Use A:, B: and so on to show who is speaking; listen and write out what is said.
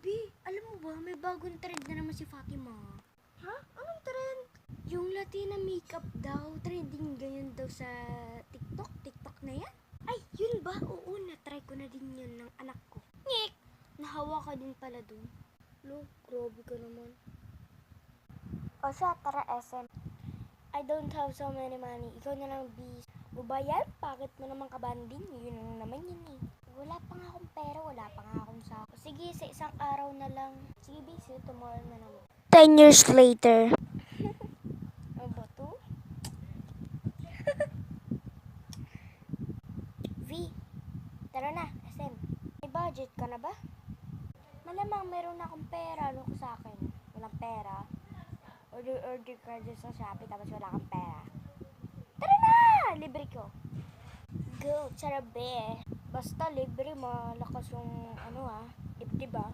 A: B, alam mo ba, may bagong trend na naman si Fatima.
B: Ha? Anong trend?
A: Yung Latina makeup daw, trending ngayon daw sa TikTok. TikTok na yan? Ay, yun ba? Oo, na-try ko na din yun ng anak ko. Ngik! Nahawa ka din pala dun. Lo, grabe ka naman.
B: O siya, tara SM.
A: I don't have so many money. Ikaw na lang, B. O ba yan? Bakit mo naman kabanding? Yun ang naman yun eh. Wala pa nga akong pera, wala pa nga akong sako. Sige, sa isang araw na lang. Sige, B, see you tomorrow na naman.
B: 10 years later.
A: Ano ba to? V, tara na, SM. May budget ka na ba? Malamang meron na akong pera. Ano ko sa akin? Walang pera. Order ka dyan sa Shopee tapos wala kang pera. Tara na! Libre ko. Go, tara be. Basta libre, malakas yung ano dibdib ah.